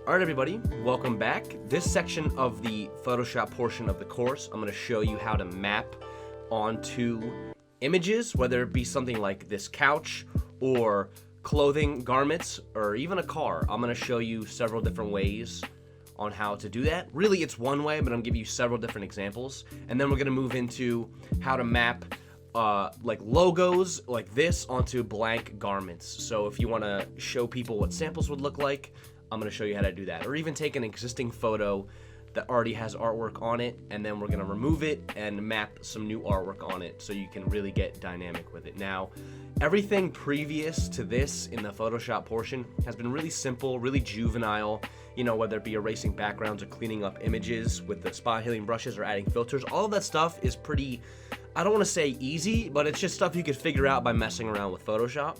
Alright everybody, welcome back. This section of the Photoshop portion of the course, I'm going to show you how to map onto images, whether it be something like this couch or clothing, garments, or even a car. I'm going to show you several different ways on how to do that. Really, it's one way, but I'm going to give you several different examples. And then we're going to move into how to map like logos like this onto blank garments. So if you want to show people what samples would look like, I'm going to show you how to do that. Or even take an existing photo that already has artwork on it, and then we're going to remove it and map some new artwork on it so you can really get dynamic with it. Now, everything previous to this in the Photoshop portion has been really simple, really juvenile, you know, whether it be erasing backgrounds or cleaning up images with the spot healing brushes or adding filters. All of that stuff is pretty, I don't want to say easy, but it's just stuff you could figure out by messing around with Photoshop.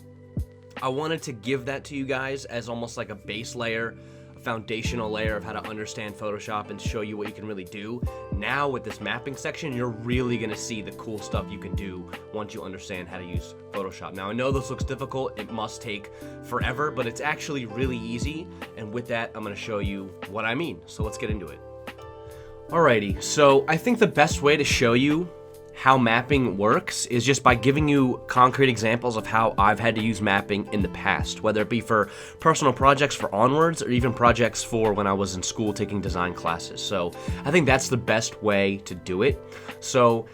I wanted to give that to you guys as almost like a base layer, a foundational layer of how to understand Photoshop and show you what you can really do. Now with this mapping section, you're really gonna see the cool stuff you can do once you understand how to use Photoshop. Now I know this looks difficult, it must take forever, but it's actually really easy. And with that, I'm gonna show you what I mean. So let's get into it. Alrighty, so I think the best way to show you how mapping works is just by giving you concrete examples of how I've had to use mapping in the past, whether it be for personal projects for Onwards or even projects for when I was in school taking design classes. So I think that's the best way to do it. So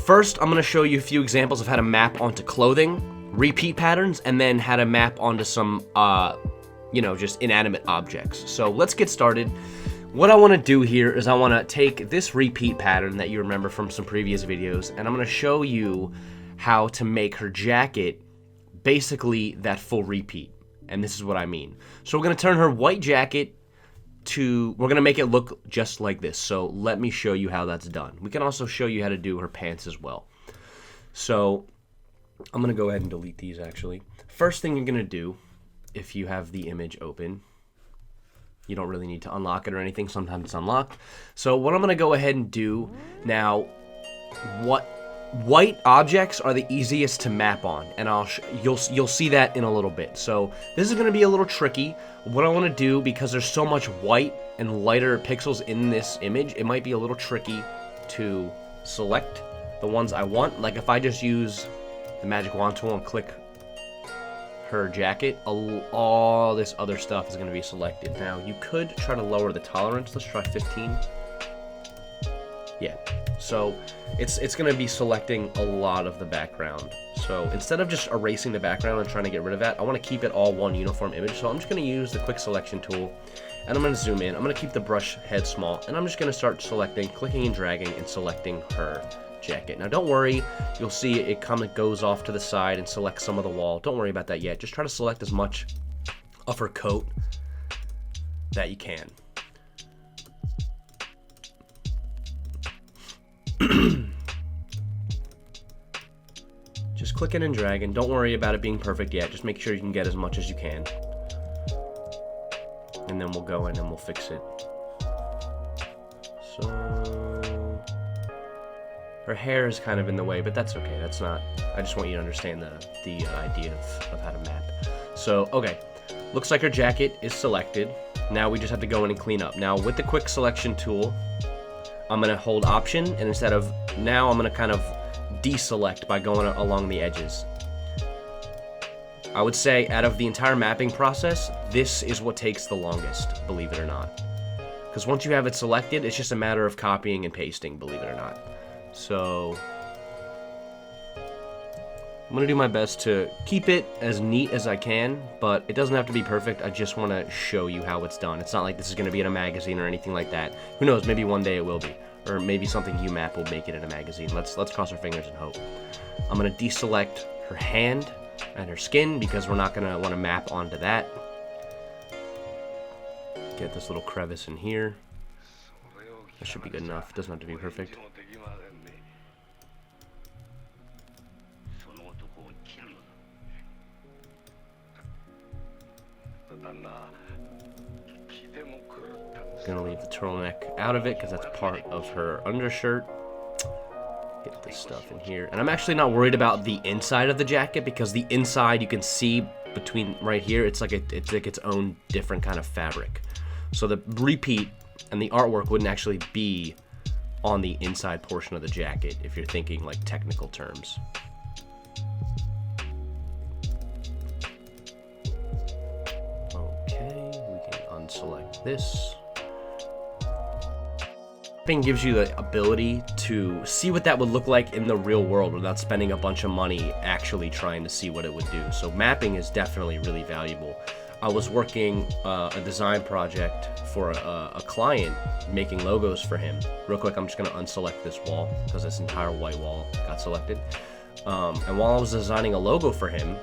first, I'm going to show you a few examples of how to map onto clothing, repeat patterns, and then how to map onto some, just inanimate objects. So let's get started. What I want to do here is I want to take this repeat pattern that you remember from some previous videos, and I'm going to show you how to make her jacket basically that full repeat. And this is what I mean. So we're going to turn her white jacket we're going to make it look just like this. So let me show you how that's done. We can also show you how to do her pants as well. So I'm going to go ahead and delete these actually. First thing you're going to do, if you have the image open, you don't really need to unlock it or anything. Sometimes it's unlocked. So what I'm going to go ahead and do now, white objects are the easiest to map on, and you'll see that in a little bit. So this is going to be a little tricky. What I want to do, because there's so much white and lighter pixels in this image, it might be a little tricky to select the ones I want. Like if I just use the magic wand tool and click her jacket, all this other stuff is going to be selected. Now you could try to lower the tolerance. Let's try 15. Yeah, so it's going to be selecting a lot of the background. So instead of just erasing the background and trying to get rid of that, I want to keep it all one uniform image. So I'm just going to use the quick selection tool, and I'm going to zoom in. I'm going to keep the brush head small, and I'm just going to start selecting, clicking and dragging and selecting her jacket. Now don't worry, you'll see it kind of goes off to the side and selects some of the wall. Don't worry about that yet. Just try to select as much of her coat that you can. Just clicking and dragging. Don't worry about it being perfect yet. Just make sure you can get as much as you can. And then we'll go in and we'll fix it. So her hair is kind of in the way, but that's okay. That's not, I just want you to understand the idea of how to map. So, okay, looks like her jacket is selected. Now we just have to go in and clean up. Now with the quick selection tool, I'm gonna hold Option, and instead of, now I'm gonna kind of deselect by going along the edges. I would say out of the entire mapping process, this is what takes the longest, believe it or not. Because once you have it selected, it's just a matter of copying and pasting, believe it or not. So I'm going to do my best to keep it as neat as I can, but it doesn't have to be perfect. I just want to show you how it's done. It's not like this is going to be in a magazine or anything like that. Who knows, maybe one day it will be. Or maybe something you map will make it in a magazine. Let's cross our fingers and hope. I'm going to deselect her hand and her skin because we're not going to want to map onto that. Get this little crevice in here. That should be good enough. It doesn't have to be perfect. Gonna leave the turtleneck out of it because that's part of her undershirt. Get this stuff in here, and I'm actually not worried about the inside of the jacket because the inside you can see between right here. It's like its own different kind of fabric. So the repeat and the artwork wouldn't actually be on the inside portion of the jacket if you're thinking like technical terms. Okay, we can unselect this. Mapping gives you the ability to see what that would look like in the real world without spending a bunch of money actually trying to see what it would do. So mapping is definitely really valuable. I was working a design project for a client, making logos for him. Real quick, I'm just going to unselect this wall because this entire white wall got selected. And while I was designing a logo for him,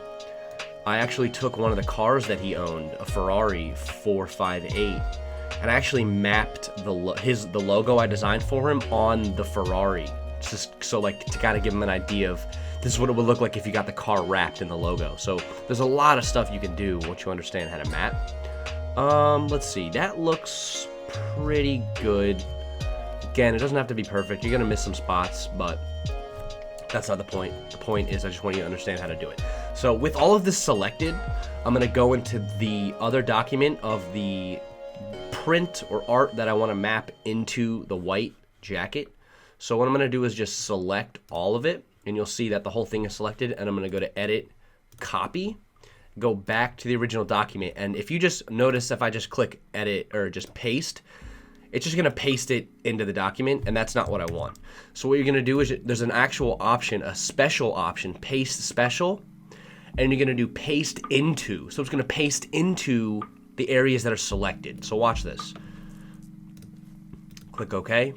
I actually took one of the cars that he owned, a Ferrari 458, and I actually mapped the logo I designed for him on the Ferrari, just so like to kind of give him an idea of this is what it would look like if you got the car wrapped in the logo. So there's a lot of stuff you can do once you understand how to map. Let's see, that looks pretty good. Again, it doesn't have to be perfect. You're gonna miss some spots, but that's not the point. The point is I just want you to understand how to do it. So with all of this selected, I'm gonna go into the other document of the print or art that I want to map into the white jacket. So what I'm going to do is just select all of it, and you'll see that the whole thing is selected, and I'm going to go to edit, copy, go back to the original document, and if you just notice, if I just click edit or just paste, it's just going to paste it into the document, and that's not what I want. So what you're going to do is there's an actual option, a special option, paste special, and you're going to do paste into. So it's going to paste into the areas that are selected. So watch this. Click OK.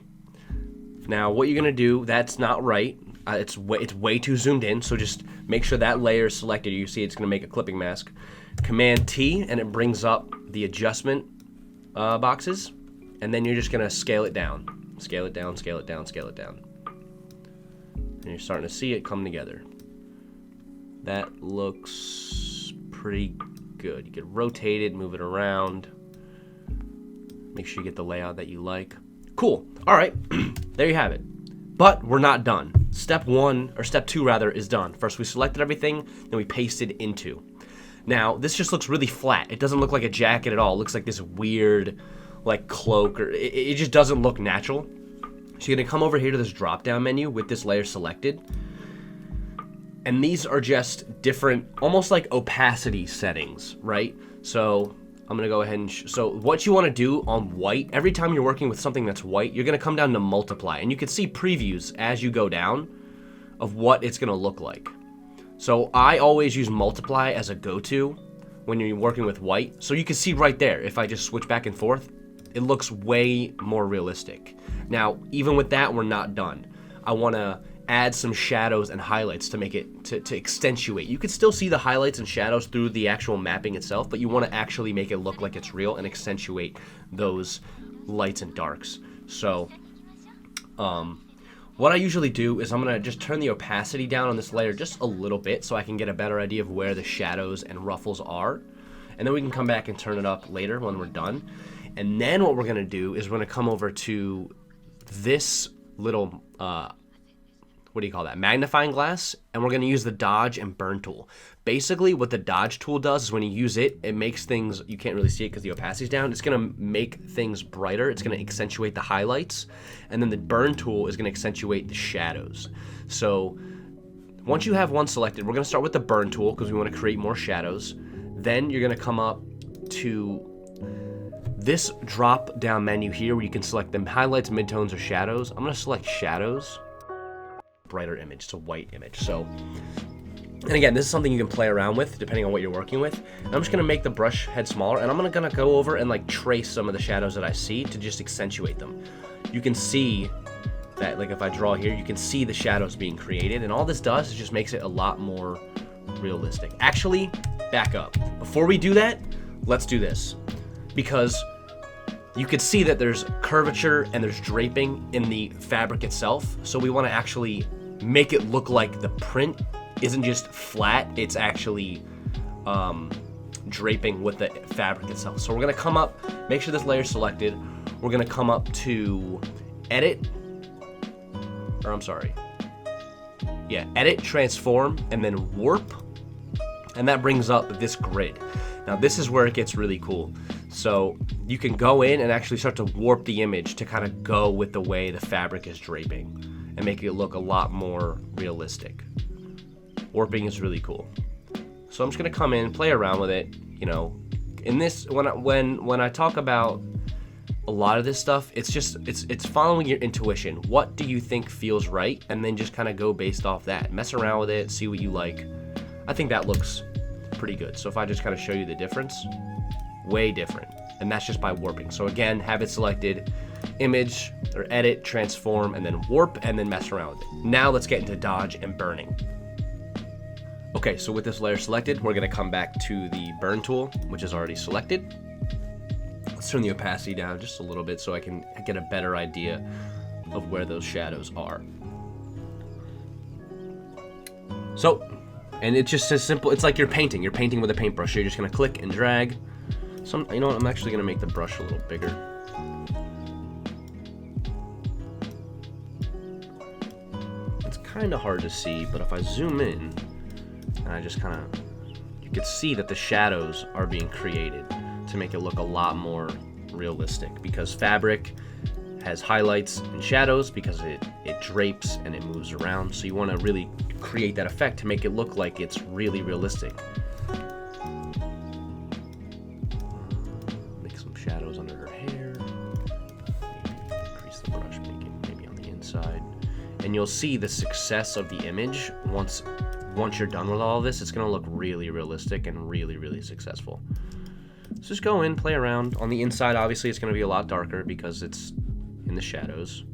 Now what you're gonna do, that's not right. It's way too zoomed in, so just make sure that layer is selected. You see it's gonna make a clipping mask. Command T and it brings up the adjustment boxes, and then you're just gonna scale it down. Scale it down, scale it down, scale it down. And you're starting to see it come together. That looks pretty good. You can rotate it, move it around. Make sure you get the layout that you like. Cool. All right. There you have it. But we're not done. Step 1, or step 2 rather, is done. First we selected everything, then we pasted into. Now, this just looks really flat. It doesn't look like a jacket at all. It looks like this weird, like, cloak, or it just doesn't look natural. So you're gonna come over here to this drop-down menu with this layer selected. And these are just different, almost like opacity settings, right? So I'm gonna go ahead and, so what you wanna do on white, every time you're working with something that's white, you're gonna come down to multiply, and you can see previews as you go down of what it's gonna look like. So I always use multiply as a go-to when you're working with white. So you can see right there, if I just switch back and forth, it looks way more realistic. Now, even with that, we're not done. I wanna add some shadows and highlights to make it to accentuate. You can still see the highlights and shadows through the actual mapping itself, but you want to actually make it look like it's real and accentuate those lights and darks. So what I usually do is I'm gonna just turn the opacity down on this layer just a little bit so I can get a better idea of where the shadows and ruffles are, and then we can come back and turn it up later when we're done. And then what we're gonna do is we're gonna come over to this little what do you call that, magnifying glass, and we're going to use the dodge and burn tool. Basically what the dodge tool does is when you use it, it makes things, you can't really see it because the opacity's down, it's going to make things brighter, it's going to accentuate the highlights, and then the burn tool is going to accentuate the shadows. So once you have one selected, we're going to start with the burn tool because we want to create more shadows. Then you're going to come up to this drop down menu here where you can select them highlights, midtones, or shadows. I'm going to select shadows. Brighter image, it's a white image. So, and again, this is something you can play around with depending on what you're working with. And I'm just gonna make the brush head smaller, and I'm gonna go over and like trace some of the shadows that I see to just accentuate them. You can see that, like if I draw here, you can see the shadows being created, and all this does is just makes it a lot more realistic. Actually, back up. Before we do that, let's do this, because you could see that there's curvature and there's draping in the fabric itself. So we want to actually make it look like the print isn't just flat, it's actually draping with the fabric itself. So we're going to come up, make sure this layer is selected. We're going to come up to edit, or I'm sorry. Yeah, edit, transform, and then warp. And that brings up this grid. Now this is where it gets really cool. So you can go in and actually start to warp the image to kind of go with the way the fabric is draping and make it look a lot more realistic. Warping is really cool. So I'm just gonna come in, play around with it. You know, in this, when I talk about a lot of this stuff, it's following your intuition. What do you think feels right, and then just kind of go based off that. Mess around with it, see what you like. I think that looks pretty good. So if I just kind of show you the difference, way different, and that's just by warping. So again, have it selected, image or edit, transform, and then warp, and then mess around with it. Now let's get into dodge and burning. Okay, so with this layer selected, we're gonna come back to the burn tool, which is already selected. Let's turn the opacity down just a little bit so I can get a better idea of where those shadows are. So, and it's just as simple, it's like you're painting with a paintbrush. You're just gonna click and drag. You know what, I'm actually gonna make the brush a little bigger. It's kind of hard to see, but if I zoom in, and I just kind of, you can see that the shadows are being created to make it look a lot more realistic, because fabric has highlights and shadows because it drapes and it moves around. So you want to really create that effect to make it look like it's really realistic. Make some shadows under her hair. Maybe increase the brush, make it maybe on the inside. And you'll see the success of the image once you're done with all of this. It's going to look really realistic and really, really successful. So just go in, play around. On the inside, obviously, it's going to be a lot darker because it's in the shadows.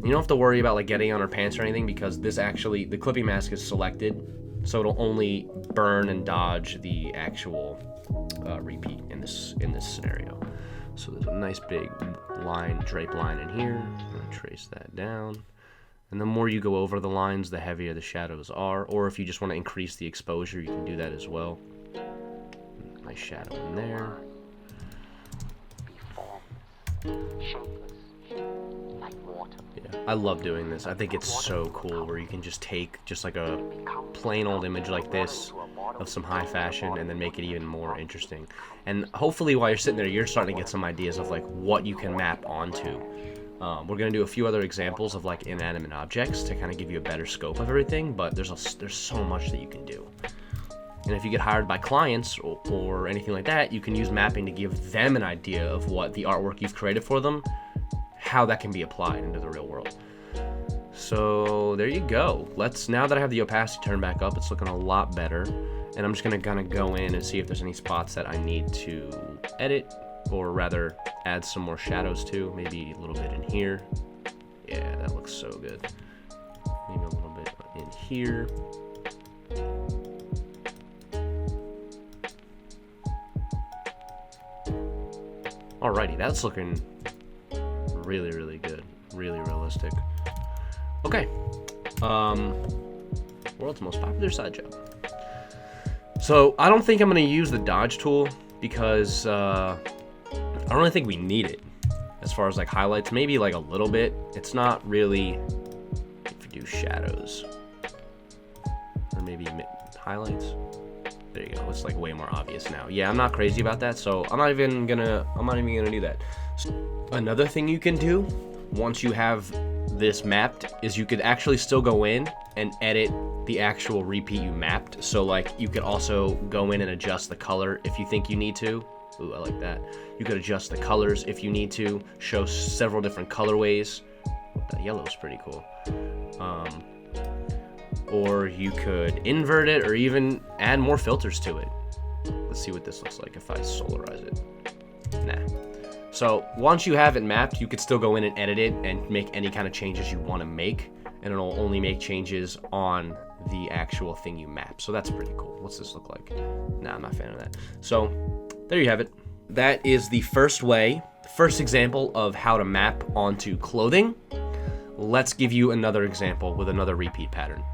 You don't have to worry about like getting on her pants or anything, because this actually, the clipping mask is selected, so it'll only burn and dodge the actual repeat in this scenario. So there's a nice big line, drape line in here. I'm going to trace that down. And the more you go over the lines, the heavier the shadows are. Or if you just want to increase the exposure, you can do that as well. Nice shadow in there. Yeah, I love doing this. I think it's so cool where you can just take just like a plain old image like this of some high fashion and then make it even more interesting. And hopefully while you're sitting there, you're starting to get some ideas of like what you can map onto. We're going to do a few other examples of like inanimate objects to kind of give you a better scope of everything, but there's so much that you can do. And if you get hired by clients or anything like that, you can use mapping to give them an idea of what the artwork you've created for them, how that can be applied into the real world. So there you go. Now that I have the opacity turned back up, it's looking a lot better. And I'm just going to kind of go in and see if there's any spots that I need to edit, or rather add some more shadows to, maybe a little bit in here. Yeah, that looks so good. Maybe a little bit in here. Alrighty, that's looking really, really good. Really realistic. Okay. World's most popular side job. So I don't think I'm going to use the dodge tool because I don't really think we need it as far as like highlights. Maybe like a little bit. It's not really, if you do shadows or maybe highlights. There you go. It's like way more obvious now. Yeah, I'm not crazy about that, so I'm not even gonna do that. So, another thing you can do once you have this mapped is you could actually still go in and edit the actual repeat you mapped. So like you could also go in and adjust the color if you think you need to. Ooh, I like that. You could adjust the colors if you need to, show several different colorways. That yellow is pretty cool. Or you could invert it or even add more filters to it. Let's see what this looks like if I solarize it. Nah. So once you have it mapped, you could still go in and edit it and make any kind of changes you want to make, and it'll only make changes on the actual thing you map. So that's pretty cool. What's this look like? Nah, I'm not a fan of that. So there you have it. That is the first example of how to map onto clothing. Let's give you another example with another repeat pattern.